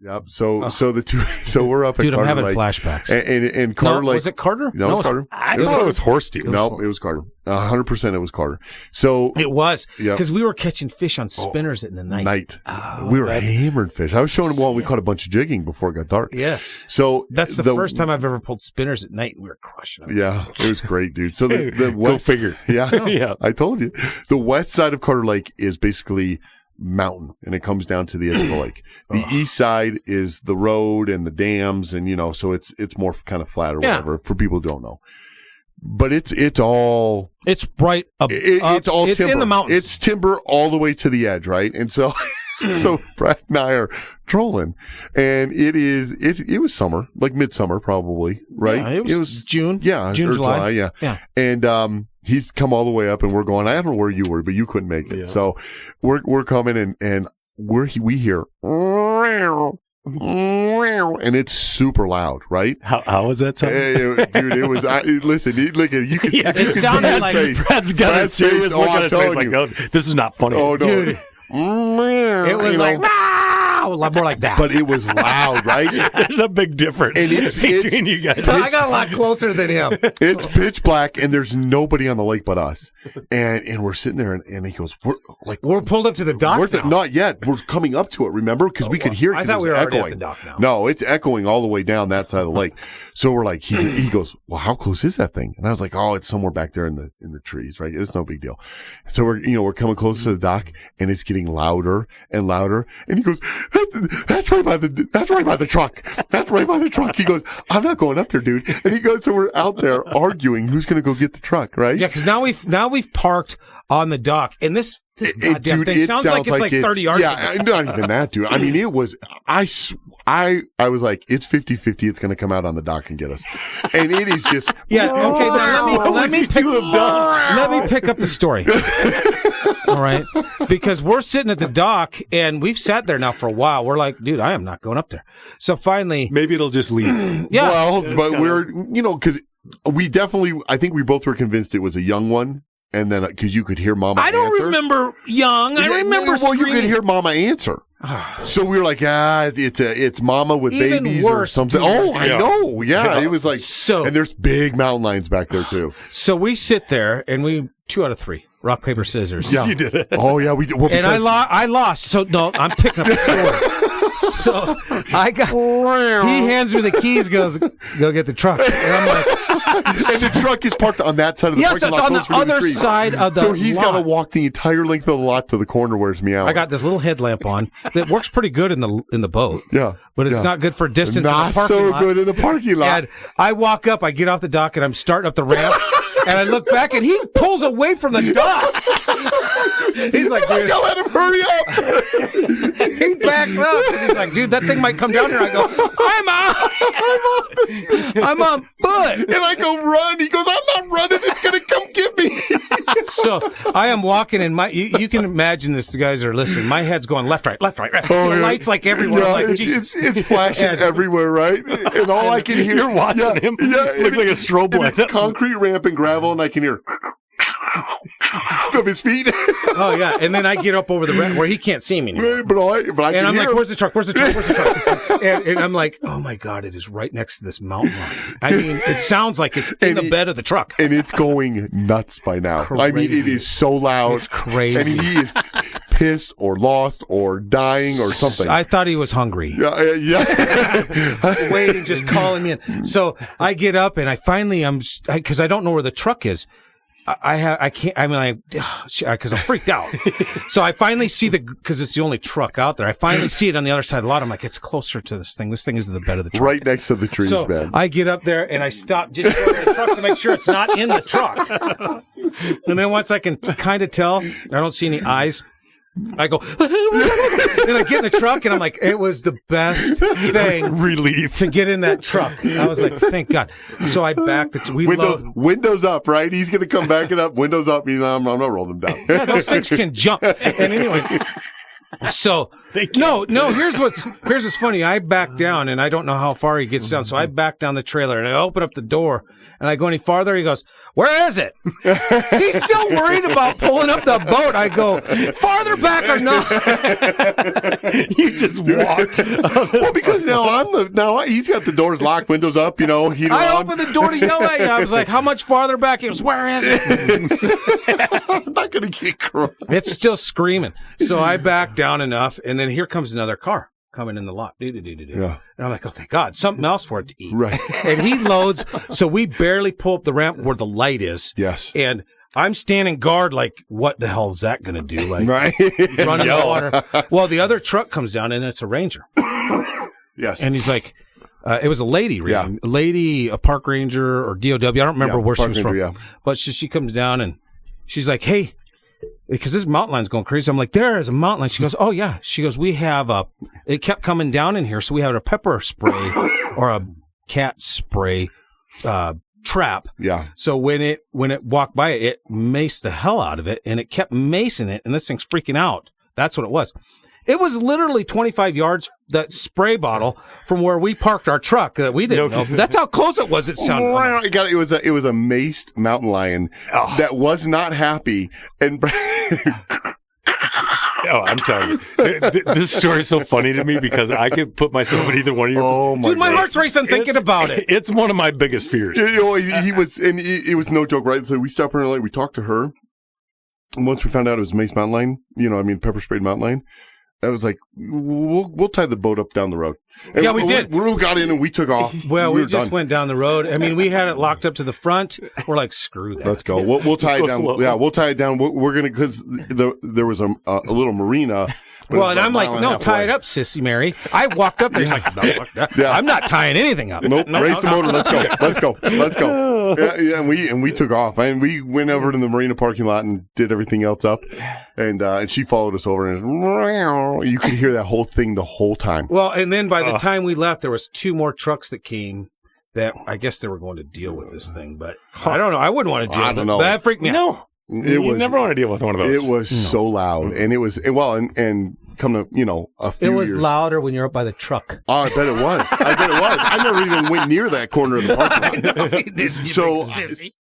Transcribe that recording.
Yep. So we're up at Dude, Carter I'm having Lake. flashbacks. And Carter Lake. Was it Carter? No, it was Carter. I thought it was Horse No, it was Carter. 100% it was Carter. So It was. Yep. Because we were catching fish on spinners in the night. We were hammered fish. I was showing them we caught a bunch of jigging before it got dark. Yes. So That's the first time I've ever pulled spinners at night, and we were crushing them. Yeah, it was great, dude. So the Go figure. Yeah, Yeah. I told you. The west side of Carter Lake is basically mountain, and it comes down to the edge of the lake. The east side is the road and the dams, and so it's more kind of flat or whatever for people who don't know. But it's all right up. it's all it's timber. in the mountains. It's timber all the way to the edge, right? And so so Brad and I are trolling, and it was summer, like midsummer probably, right? Yeah, it was June. Yeah, June, or July. yeah. And he's come all the way up, and we're going. I don't know where you were, but you couldn't make it. Yeah. So we're coming, and we hear, and it's super loud, right? How was that sound? Dude, it was. Listen, look at you. It sounded like Brad's got a serious look on his face, like, "Oh, this is not funny." Oh no, dude! It was like more like that. But it was loud, right? There's a big difference between you guys. I got a lot closer than him. It's pitch black, and there's nobody on the lake but us. And we're sitting there, and he goes, We're pulled up to the dock now. Not yet. We're coming up to it, remember? Because we could hear it. I thought we were echoing. already at the dock now. No, it's echoing all the way down that side of the lake. So we're like, he goes, well, how close is that thing? And I was like, oh, it's somewhere back there in the trees, right? It's no big deal. So we're coming close to the dock, and it's getting louder and louder. And he goes, that's right by the truck. That's right by the truck. He goes, I'm not going up there, dude. And he goes, so we're out there arguing who's going to go get the truck, right? Yeah, because now we've parked on the dock, and this goddamn dude, thing sounds like it's like 30 yards. Yeah, not even that, dude. I mean, it was. I was like, it's 50-50. It's going to come out on the dock and get us, and it is just. Yeah. Okay. Then let me pick up the story. All right, because we're sitting at the dock, and we've sat there now for a while. We're like, dude, I am not going up there. So finally, maybe it'll just leave. Yeah. Well, but we're because we definitely. I think we both were convinced it was a young one. And then, because you could hear Mama answer. I don't remember young. I remember screaming. You could hear Mama answer. So we were like, it's Mama with even babies worse, or something. Dude. Oh, I know. Yeah, it was like, so. And there's big mountain lions back there, too. So we sit there, and we 2 out of 3. Rock, paper, scissors. Yeah. You did it. Oh, yeah, we did. Well, and I lost. So, no, I'm picking up the story. So he hands me the keys, goes, go get the truck. And I'm like, and the truck is parked on that side of the parking lot. Yes, it's on the other side of the lot. So he's got to walk the entire length of the lot to the corner where it's meowing. I got this little headlamp on that works pretty good in the boat. Yeah. But it's not good for distance not in the parking so lot. Good in the parking lot. And I walk up, I get off the dock, and I'm starting up the ramp. And I look back, and he pulls away from the dock. He's like, dude, let him hurry up. He backs up. He's like, dude, that thing might come down here. I go, I'm on foot. And I go, run. He goes, I'm not running. It's going to come get me. So I am walking, and you can imagine this. The guys are listening. My head's going left, right. Oh, The lights like everywhere. Yeah, I'm like, Jesus. It's flashing everywhere, right? And all I can hear. You're watching him. Yeah, looks like a strobe light. It's concrete ramp and gravel, and I can hear of his feet. Oh yeah, and then I get up over the ramp where he can't see me anymore. But I and I'm like, him. where's the truck? And I'm like, oh my God, it is right next to this mountain line. I mean, it sounds like it's in the bed of the truck. And it's going nuts by now. Crazy. I mean, it is so loud. It's crazy. And he is pissed or lost or dying or something. I thought he was hungry. Yeah. Waiting, just calling me in. So I get up, and I finally, because I don't know where the truck is. Because I'm freaked out. So I finally see because it's the only truck out there. I finally see it on the other side of the lot. I'm like, it's closer to this thing. This thing is in the bed of the truck. Right next to the trees, so man. I get up there and I stop just short of the truck to make sure it's not in the truck. And then once I can kind of tell, I don't see any eyes. I go, and I get in the truck, and I'm like, it was the best thing. Relief to get in that truck. I was like, thank God. So I backed the windows up, right? He's going to come back it up. Windows up. I'm not rolling him down. Yeah, those things can jump. And anyway, So no. Here's what's funny. I back down, and I don't know how far he gets down. So I back down the trailer, and I open up the door, and I go any farther. He goes, "Where is it?" He's still worried about pulling up the boat. I go, "Farther back or not?" You just walk. Well, because now he's got the doors locked, windows up, heater I on. opened the door to yell at you. I was like, "How much farther back?" He goes, "Where is it?" I'm not gonna get crushed. It's still screaming. So I back down enough, and then here comes another car coming in the lot. Yeah. And I'm like, oh, thank God, something else for it to eat. Right. And he loads. So we barely pull up the ramp where the light is. Yes. And I'm standing guard like, what the hell is that going to do? Like, right. running the water. Well, the other truck comes down, and it's a Ranger. Yes. And he's like, it was a lady, really. A park ranger or DOW. I don't remember where she was from. Yeah. But she comes down, and she's like, hey, because this mountain line's going crazy. I'm like, there is a mountain line. She goes, oh, yeah. She goes, we have it kept coming down in here, so we have a pepper spray or a cat spray trap. Yeah. So when it walked by it maced the hell out of it, and it kept macing it, and this thing's freaking out. That's what it was. It was literally 25 yards, that spray bottle, from where we parked our truck that we didn't know. That's how close it was. It sounded. It was a maced mountain lion that was not happy. And I'm telling you, this story is so funny to me because I could put myself in either one of your. Oh my Dude, my heart's racing thinking about it. It's one of my biggest fears. He was, and it was no joke, right? So we stopped her and we talked to her. And once we found out it was Mace Mountain Lion, pepper sprayed mountain lion, I was like, we'll tie the boat up down the road. And yeah, we did. We got in and we took off. Well, we just went down the road. I mean, we had it locked up to the front. We're like, screw that. Let's go. We'll tie it down. Slow. Yeah, we'll tie it down. We're gonna, because there was a little marina. Well, and I'm like, no, tie it up, Sissy Mary. I walked up there. He's like, no, Yeah. I'm not tying anything up. Nope. Race the motor. Let's go. Yeah, and we took off, and we went over to the marina parking lot and did everything else up, and she followed us over, and you could hear that whole thing the whole time. Well, and then by the time we left, there was 2 more trucks that came. That I guess they were going to deal with this thing, but I don't know. I wouldn't want to deal with it. That freaked me out. No. You never want to deal with one of those. It was so loud, and it was and come to a few. It was years. louder when you're up by the truck. Oh, I bet it was. I never even went near that corner of the parking lot. No, he didn't.